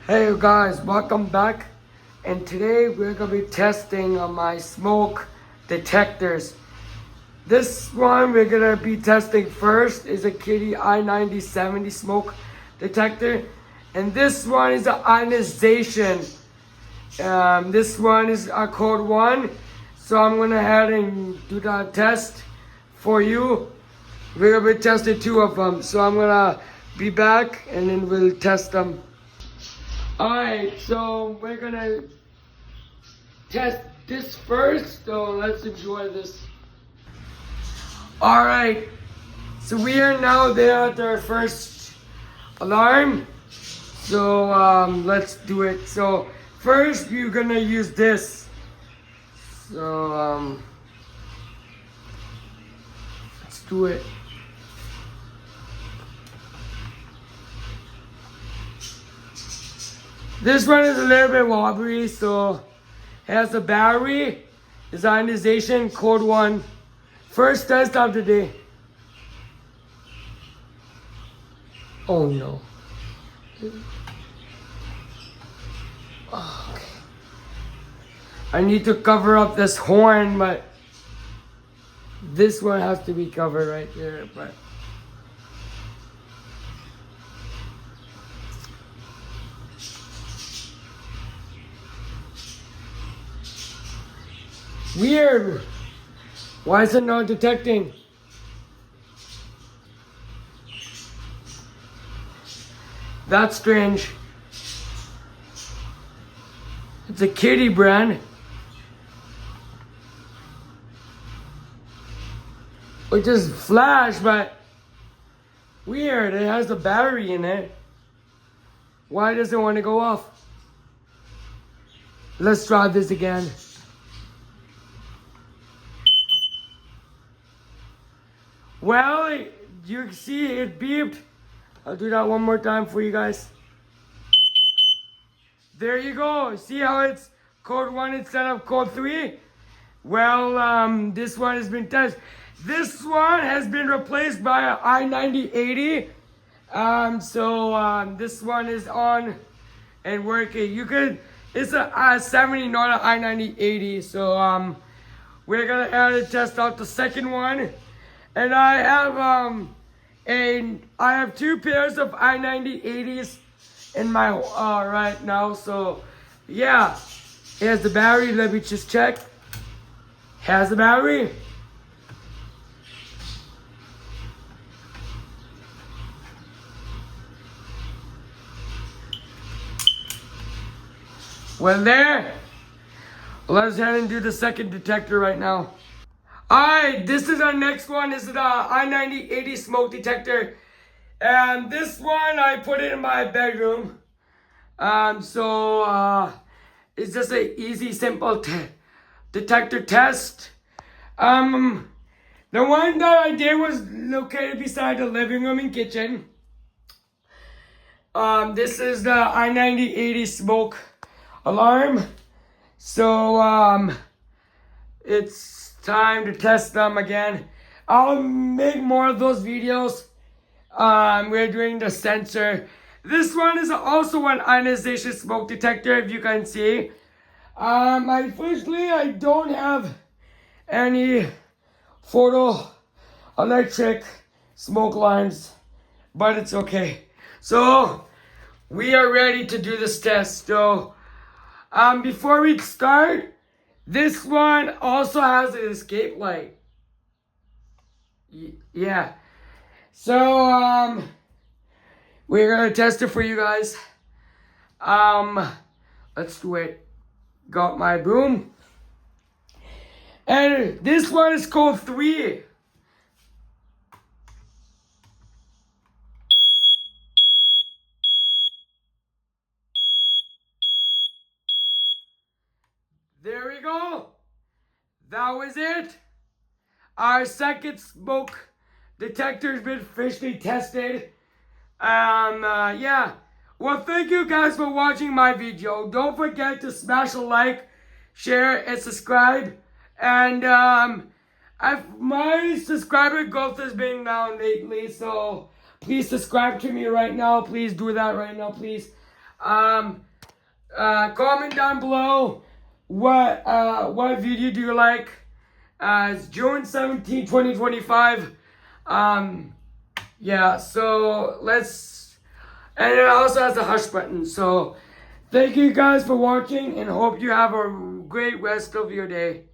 Hey guys, welcome back. And today we're gonna be testing my smoke detectors. This one we're gonna be testing first is a Kitty I9070 smoke detector, and this one is an ionization. This one is a code 1, so I'm gonna head and do that test for you. We're gonna be testing 2 of them, so I'm gonna be back and then we'll test them. Alright, so we're gonna test this first, so let's enjoy this. Alright, so we are now there at our first alarm. So let's do it. So first you're gonna use this. So let's do it. This one is a little bit wobbly, so it has a battery, it's ionization, code 1. First test of the day. Oh no. Oh, okay. I need to cover up this horn, but this one has to be covered right there, but weird. Why is it not detecting? That's strange. It's a Kitty brand. It just flashed, but weird. It has a battery in it. Why does it want to go off? Let's try this again. Well, you can see it beeped. I'll do that one more time for you guys. There you go. See how it's code 1 instead of code 3? Well, this one has been tested. This one has been replaced by an I9080. This one is on and working. It's a 70, not an I9080. So, we're gonna add and test out the second one. And I have 2 pairs of I9080s in my right now. So yeah, here's the battery. Let me just check. Has the battery. Well, there. Let's head and do the second detector right now. Alright, this is our next one. This is the I9080 smoke detector. And this one, I put it in my bedroom. It's just an easy, simple detector test. The one that I did was located beside the living room and kitchen. This is the I9080 smoke alarm. So, it's time to test them again. I'll make more of those videos. We're doing the sensor. This one is also an ionization smoke detector, if you can see. Unfortunately, I don't have any photoelectric smoke lines, but it's okay. So, we are ready to do this test. So, before we start, this one also has an escape light. Yeah. So, we're gonna test it for you guys. Let's do it. Got my broom. And this one is code 3. There we go. That was it. Our second smoke detector has been officially tested. Yeah. Well, thank you guys for watching my video. Don't forget to smash a like, share, and subscribe. And my subscriber growth has been down lately, so please subscribe to me right now. Please do that right now, please. Comment down below what video do you like. It's June 17, 2025. Yeah, so and it also has a hush button. So thank you guys for watching and hope you have a great rest of your day.